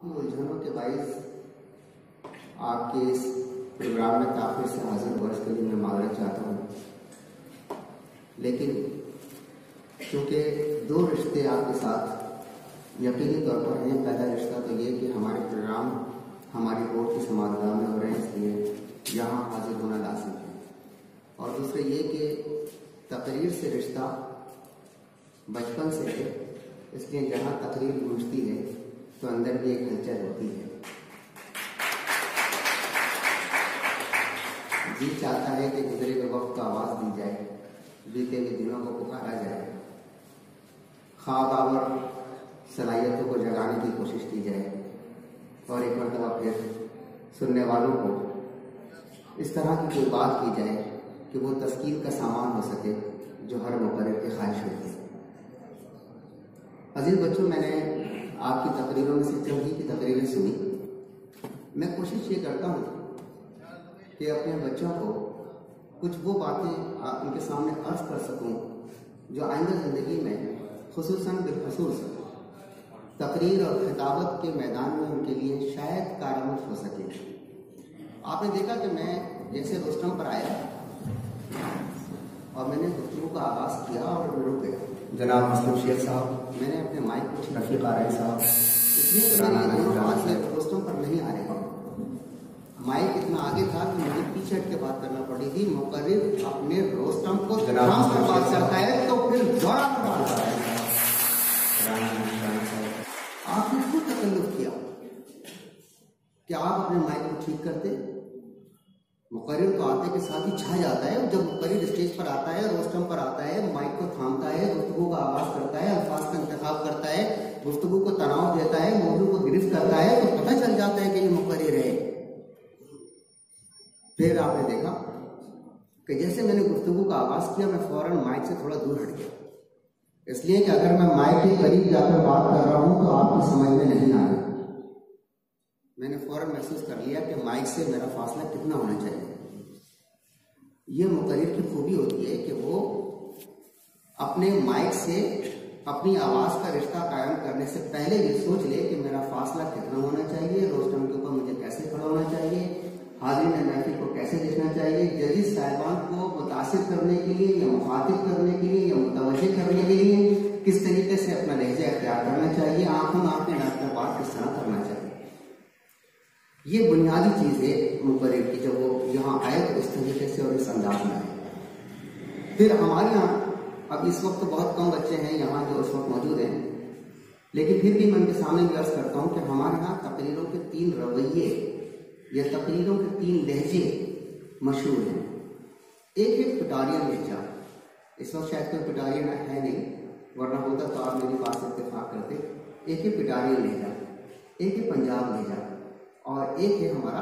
उलझनों के बाइस आपके इस प्रोग्राम में काफी से हाजिर वर्ष के लिए मैं माजरत चाहता हूँ, लेकिन चूँकि दो रिश्ते आपके साथ यकीनी तौर पर हैं। पहला रिश्ता तो ये कि हमारे प्रोग्राम हमारी कोर्ट की समाधगाह में हो रहे हैं, इसलिए यहाँ हाजिर होना लाजिम है। और दूसरे ये कि तकरीर से रिश्ता बचपन से है, इसलिए जहाँ तकरीर गूंजती है तो अंदर भी एक हलचल होती है। जी चाहता है कि गुजरे हुए वक्त को आवाज़ दी जाए, बीते हुए दिनों को पुकारा जाए, ख्वाब आवर सलाहियतों को जगाने की कोशिश की जाए और एक मरतबा फिर सुनने वालों को इस तरह की कोई बात की जाए कि वो तस्कीन का सामान हो सके जो हर मुकर्रिर की ख्वाहिश होती है। अजीज बच्चों, मैंने आपकी तकरीरों में से चंद की तकरीरें सुनी। मैं कोशिश ये करता हूँ कि अपने बच्चों को कुछ वो बातें उनके सामने अर्ज कर सकूँ जो आइंदा ज़िंदगी में खुसूसन बिलखसूस तकरीर और खिताबत के मैदान में उनके लिए शायद कारआमद हो सके। आपने देखा कि मैं जैसे रोस्टम पर आया और मैंने गुफ्तगू का आगाज़ किया और रुक गया। जनाब मुस्लिम शेख साहब, मैंने अपने माइक को रफीक आराई साहब, इसलिए रोस्टम पर नहीं आ रहे। माइक इतना आगे था कि मुझे पीछे हट के बात करना पड़ी थी। मुकर्रिर अपने रोस्टम को जनाब पर बात करता है तो फिर जोरा पर बात करता है। आपने खुद तकल्लुफ किया कि आप अपने माइक को ठीक करते। मुकर्रिर तो आते के साथ ही छा जाता है। जब मुकर्रिर स्टेज पर आता है, रोस्टम पर आता है, माइक को थामता है, गुफ्तगू का आगाज करता है, अल्फाज का इंतखाब करता है, गुफ्तगू को तनाव देता है, मौजू को गिरफ्त करता है, तो पता चल जाता है कि ये मुकर्रिर है। फिर आपने देखा कि जैसे मैंने गुफ्तगू का आगाज किया, मैं फौरन माइक से थोड़ा दूर हट गया, इसलिए कि अगर मैं माइक के करीब जाकर बात कर रहा हूं तो आपकी समझ में नहीं आ रही। मैंने फौरन महसूस कर लिया कि माइक से मेरा फासला कितना होना चाहिए। ये मुकर्रिर की खूबी होती है कि वो अपने माइक से अपनी आवाज़ का रिश्ता कायम करने से पहले ये सोच ले कि मेरा फासला कितना होना चाहिए, रोस्टम के ऊपर मुझे कैसे खड़ा होना चाहिए, हाज़िरीन महफिल को कैसे देखना चाहिए, जजीज साहिबान को मुतासिर करने के लिए या मुखातिब करने के लिए या मुतवज्जे करने के लिए किस तरीके से अपना लहजा अख्तियार करना चाहिए, आंखों में आंखें डालकर बात किस तरह करना चाहिए। ये बुनियादी चीज़ है मुकर्रिर की। जब वो यहाँ आए तो इस तरीके से और इस अंदाज में आए। फिर हमारे यहाँ अब इस वक्त तो बहुत कम बच्चे हैं यहाँ जो इस वक्त मौजूद हैं, लेकिन फिर भी मैं उनके सामने भी अर्ज करता हूँ कि हमारे यहाँ तकरीरों के 3 रवैये या तकरीरों के 3 लहजे मशहूर हैं। एक है पिटारियन लहजा। इस वक्त शायद कोई पिटारियन है नहीं, वरना होता तो आप मेरी बात से इत्तेफाक करते। एक है पिटारियन लहजा, एक है पंजाब लहजा और एक है हमारा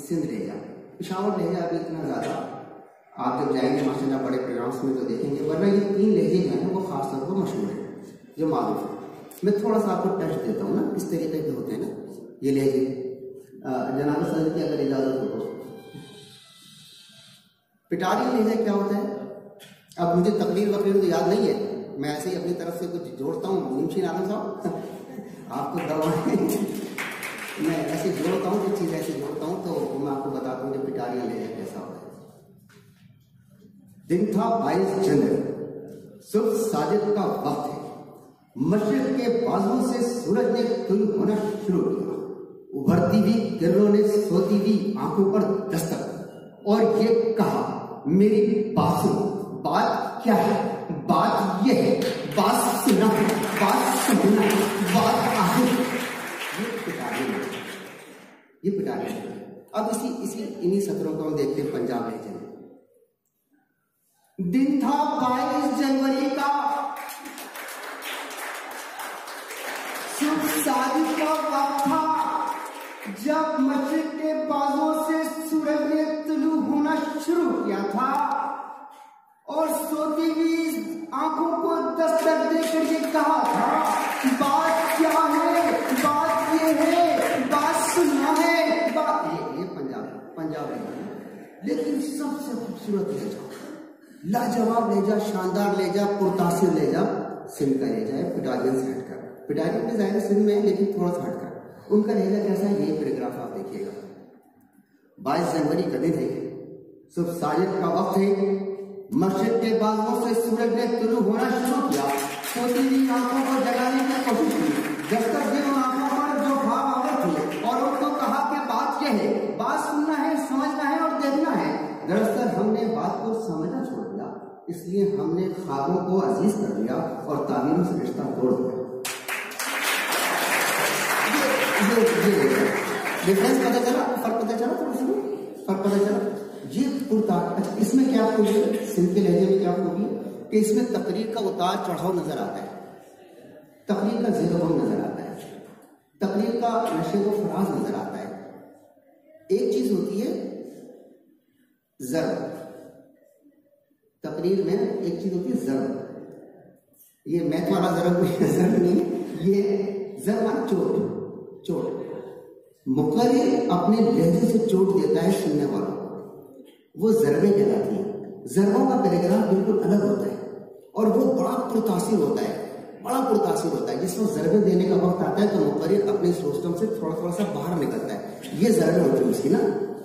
सिंध लहजा। पेशावर लहजा अभी इतना ज़्यादा आप जब जाएंगे माशाल्लाह बड़े प्रोग्राम्स में तो देखेंगे, वरना ये 3 लहजे जो हैं वो खासतौर पर मशहूर हैं जो मारूफ है। मैं थोड़ा सा आपको टच देता हूँ ना, किस तरीके के होते हैं ना ये लहजे। जनाब सदर की अगर इजाज़त हो तो पिटारियन लहजा क्या होता है? अब मुझे तकरीर वकरीर तो याद नहीं है, मैं ऐसे ही अपनी तरफ से कुछ जोड़ता हूँ। मुंशी आलम साहब आपको दवा मैं ऐसे जोड़ता हूँ, कुछ चीज़ ऐसे जोड़ता हूँ तो मैं आपको बताता हूँ कि पिटारियन लहजा कैसा होता है। दिन था 22 जनवरी, सुबह साजिद का वक्त है। मशरिक के बाजू से सूरज ने तुलू होना शुरू किया। उभरती हुई किरणों ने सोती हुई आंखों पर दस्तक और ये कहा, मेरी बात सुनो। बात क्या है? बात ये है, बात सुना, बात सुनना, बात आखिर। ये पिटारियन है। अब इन्हीं सत्रों को हम देखते हैं पंजाब लहजे में। दिन था 22 जनवरी का, सुबह साजिद का वक्त था, जब मस्जिद के बाजों से सूरज ने तुलू होना शुरू किया था और सोती हुई आंखों को दस्तक देकर ये कहा था, बात क्या है? बात ये है, बात सुनना है। बात ये पंजाब लहजा। लेकिन सबसे खूबसूरत लहजा, लाजवाब लहजा, शानदार लहजा, पुरतासिर लहजा सिंध का लहजा है। पिटारियन से हटकर, पिटारियन में जाहिर सिंध में है लेकिन थोड़ा सा हटकर। उनका लहजा कैसा है, ये पैराग्राफ आप देखिएगा। 22 जनवरी का दिन है, सुबह साजिद का वक्त है, मस्जिद के बागों से सूरज ने तुलू होना शुरू किया, सोती हुई आंखों को जगाने की कोशिश की, जब तक भी उन आंखों पर जो भाव आवर थे और उनको कहा कि बात क्या है, बात सुनना है, समझना है और देखना है। दरअसल हमने बात को समझना छोड़ दिया, इसलिए हमने ख्वाबों को अजीज कर लिया और तामीरों से रिश्ता तोड़ दिया। डिफरेंस पता चला, फर्क पता चला, थोड़ा सा फर्क पता चला। ये पुरता, अच्छा इसमें क्या आपको सिंध के लहजे में क्या आपको कि इसमें तकरीर का उतार चढ़ाव नजर आता है, तकरीर का ज़िक्र नजर आता है, तकरीर का नशे व फराज नजर आता है। एक चीज होती है ज़र्ब, तकरीर में एक चीज होती है ज़र्ब, ये मैथ वाला ज़र्ब नहीं है, ये ज़र्ब माना चोट, चोट। मुक़र्रिर अपने लहजे से चोट देता है सुनने वालों को, वो ज़रबें कहलाती हैं। ज़रबों का पैराग्राफ बिल्कुल अलग होता है और वो बड़ा पुरतासीर होता है, बड़ा पुरतासीर होता है। जिसमें ज़रबें देने का वक्त आता है तो मुक़र्रिर अपने सिस्टम से थोड़ा थोड़ा सा बाहर निकलता है। ये ज़रबें होती है उसकी ना,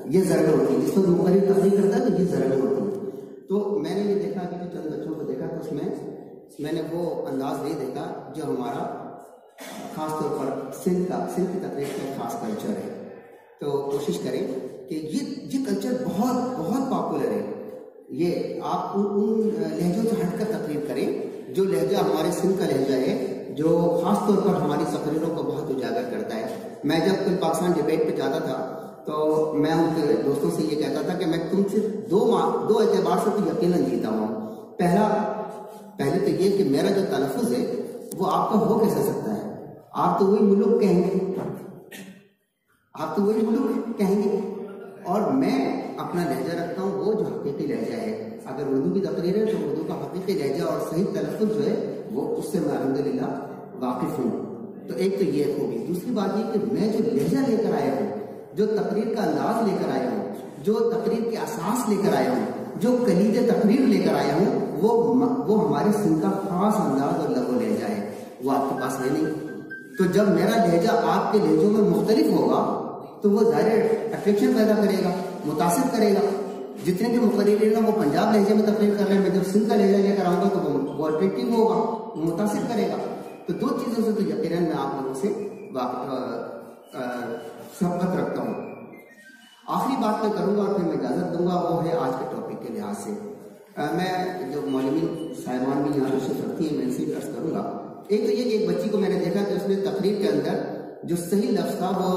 ये ज़रबें होती है जिसमें मुक़र्रिर तकरीर करता है तो ये ज़रबें होती है। तो मैंने ये देखा कि चंद बच्चों को देखा तो उसमें मैंने वो अंदाज नहीं देखा जो हमारा खासतौर पर सिंध की तकरीर का खास कल्चर है। तो कोशिश करें कि ये कल्चर बहुत बहुत पॉपुलर है। ये आप उन लहजों से हटकर तकरीर करें जो लहजा हमारे सिंध का लहजा है, जो खासतौर पर हमारी तकरीरों को बहुत उजागर करता है। मैं जब कुल पाकिस्तान डिबेट पे जाता था तो मैं उनके दोस्तों से ये कहता था कि मैं तुमसे दो एतबार से तो यकीनन जीता हूँ। पहले तो ये कि मेरा जो तलफ़ुज़ है वो आपका हो कैसे सकता है, आप तो वही मुल्क कहेंगे, आप तो वही मुल्क कहेंगे और मैं अपना लहजा रखता हूँ वो जो हकीकी लहजा है। अगर उर्दू की तकरीर है तो उर्दू का हकीकी लहजा और सही तलफ़ुज़ जो है वो उससे मैं अल्हम्दुलिल्लाह वाकिफ़ हूँ। तो एक तो ये खूबी। दूसरी बात ये कि मैं जो लहजा लेकर आया हूँ, जो तकरीर का अंदाज लेकर आया हूँ, जो तकरीर के असास लेकर आया हूँ, जो कलीदे तकरीर लेकर आया हूँ, वो हमारे सिंध का खास अंदाज और लहजा लहजा है, वो आपके पास है नहीं। तो जब मेरा लहजा आपके लहजों में मुख्तलिफ होगा तो वो ज़ाहिर अट्रैक्शन पैदा करेगा, मुतासिर करेगा। जितने भी मुक़र्रिरीन हैं वो पंजाब लहजे में तकरीर कर रहे हैं, मैं जब सिंध का लहजा लेकर आऊँगा तो वो अट्रैक्टिव होगा, मुतासिर करेगा। तो दो चीज़ों से तो यकीनन मैं आप लोगों से सबकत रखता हूँ। आखिरी बात मैं करूँगा और फिर मैं इजाज़त दूंगा, वो है आज के टॉपिक के लिहाज से। मैं जो मौलवी साहिबान भी यहाँ तशरीफ़ रखती है मैं इनसे अर्ज़ करूँगा। एक तो ये कि एक बच्ची को मैंने देखा कि उसने तकरीर के अंदर जो सही लफ्ज़ था वो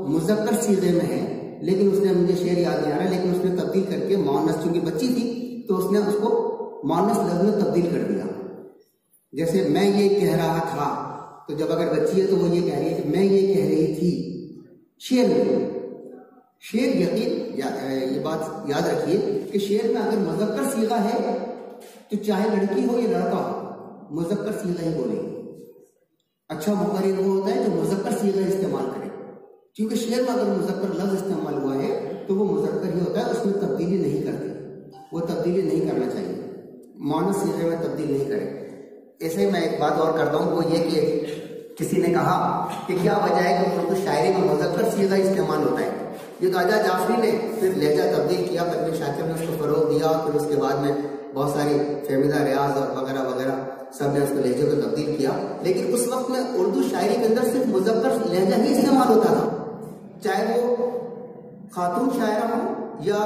मुज़क्कर सीगे में है, लेकिन उसने, मुझे शेर याद नहीं आ रहा, लेकिन उसने तब्दील करके मुअन्नस, चूंकि बच्ची थी तो उसने उसको मुअन्नस लफ्ज़ में तब्दील कर दिया। जैसे मैं ये कह रहा था, तो जब अगर बच्ची है तो वो ये कह रही है कि मैं ये कह रही थी। शेर में, शेर यकीन ये बात याद रखिए कि शेर में अगर मुज़क्कर सीगा है तो चाहे लड़की हो या लड़का हो, मुज़क्कर सीगा ही बोलेंगे। अच्छा मुक़र्रिर वो होता है जो मुज़क्कर सीगा इस्तेमाल करे, क्योंकि शेर में अगर मुज़क्कर लफ्ज़ इस्तेमाल हुआ है तो वो मुज़क्कर ही होता है, उसमें तब्दीली नहीं करते, वो तब्दीली नहीं करना चाहिए, मुअन्नस सीगे में तब्दील नहीं करे। ऐसे ही मैं एक बात और करता हूँ, वो ये कि किसी ने कहा कि क्या वजह है कि उर्दू शायरी में मुज़क्कर सीगा इस्तेमाल होता है। ये तो आज़ाद जाफरी ने फिर लहजा तब्दील किया, परवीन शाकिर ने उसको फ़रोग़ दिया, फिर उसके बाद में बहुत सारी फहमीदा रियाज और वगैरह वगैरह सब ने उसको लहजे को तब्दील किया। लेकिन उस वक्त में उर्दू शायरी के अंदर सिर्फ मुज़क्कर लहजा ही इस्तेमाल होता था, चाहे वो खातून शायरा हो या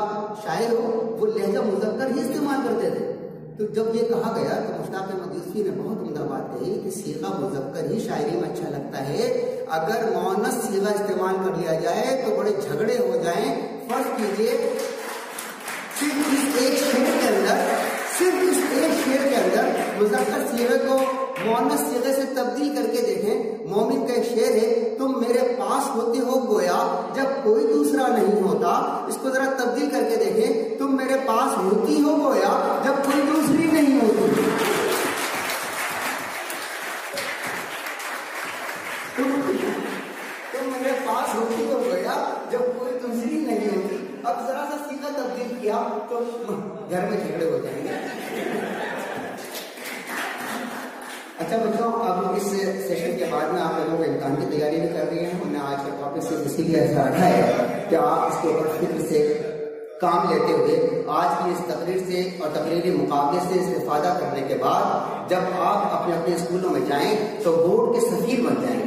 शायर हो, वो लहजा मुज़क्कर ही इस्तेमाल करते थे। तो जब ये कहा गया तो मुश्ताक अहमद यूसुफ़ी ने बहुत उम्दा बात कही कि सीगा मुज़क्कर ही शायरी में अच्छा लगता है, अगर मुअन्नस सीगा इस्तेमाल कर लिया जाए तो बड़े झगड़े हो जाएं। फर्ज कीजिए सिर्फ इस एक शेर के अंदर मुज़क्कर सीगे को मुअन्नस सीगे से तब्दील करके देखें। मोमिन का एक शेर है, तुम मेरे पास होते हो गोया जब कोई दूसरा नहीं होता। इसको जरा तब्दील करके देखें, तुम मेरे पास होती हो गोया जब कोई दूसरी नहीं होती। तुम मेरे पास होती हो गोया जब कोई दूसरी नहीं होती। अब जरा सा सीधा तब्दील किया तो घर में झगड़े हो जाएंगे। अच्छा बच्चों, अब इस सेशन के बाद में आप लोगों को इम्तिहान की तैयारी भी कर रही है। हमने आज का टॉपिक सिर्फ इसीलिए ऐसा रखा है कि आप इसके ऊपर फिक्र से काम लेते हुए आज की इस तकरीर से और तकरीरी मुकाबले से इस्तेफादा करने के बाद जब आप अपने अपने स्कूलों में जाएं तो बोर्ड के सफीर बन जाएं,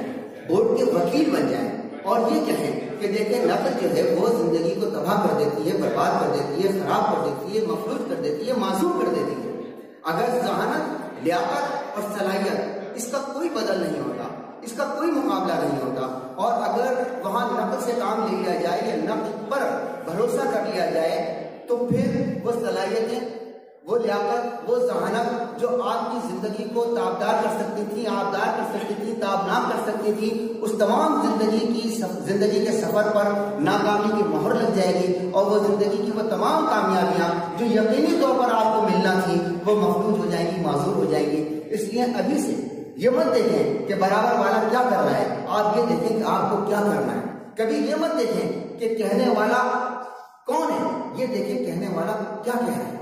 बोर्ड के वकील बन जाएं और ये कहें कि देखिए नकल जो है वो जिंदगी को तबाह कर देती है, बर्बाद कर देती है, खराब कर देती है, मफलूज कर देती है, मासूम कर देती है। अगर जहानत, लियाकत और सलाहियत इसका कोई बदल नहीं होता, इसका कोई मुकाबला नहीं होता और अगर वहां नकल से काम ले लिया जाए या नकल पर भरोसा कर लिया जाए तो फिर वो सलाहियतें, वो लियाकत, वो जहानत जो आपकी जिंदगी को ताबदार कर सकती थी, आबदार कर सकती थी, ताबनाक कर सकती थी, उस तमाम जिंदगी के सफर पर नाकामी की मोहर लग जाएगी और वो जिंदगी की वो तमाम कामयाबियां जो यकीनी तौर पर आपको मिलना थी वो मफलूज हो जाएंगी, माजूर हो जाएंगी। इसलिए अभी से ये मत देखें कि बराबर वाला क्या कर रहा है, आप ये देखें कि आपको क्या करना है। कभी ये मत देखें कि कहने वाला कौन है, ये देखें कहने वाला क्या कह रहा है।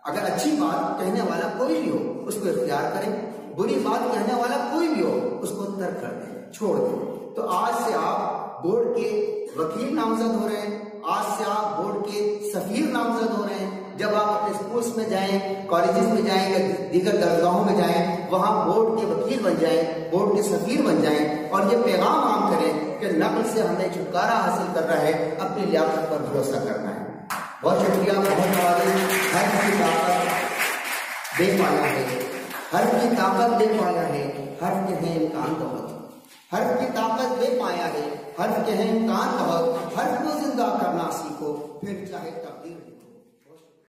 अगर अच्छी बात कहने वाला कोई भी हो उसको इख्तियार करें, बुरी बात कहने वाला कोई भी हो उसको तर्क कर दें, छोड़ दें। तो आज से आप बोर्ड के वकील नामजद हो रहे हैं, आज से आप बोर्ड के सफीर नामजद हो रहे हैं। जब आप अपने स्कूल्स में जाएं, कॉलेजेस में जाएं या दीगर दरगाहों में जाएं, वहां बोर्ड के वकील बन जाएं, बोर्ड के सफीर बन जाएं और ये पैगाम आम करें कि नकल से हमें छुटकारा हासिल करना है, अपनी लियाकत पर भरोसा करना है। बहुत शुक्रिया, बहुत नवाज़ें। हर की ताकत बेपाया है, हर की ताकत बेपाया है, हर के हैं इम्कान बहुत, हर की ताकत बेपाया है, हर के हैं इम्कान बहुत, हर को जिंदा करना सीखो फिर चाहे तकदीर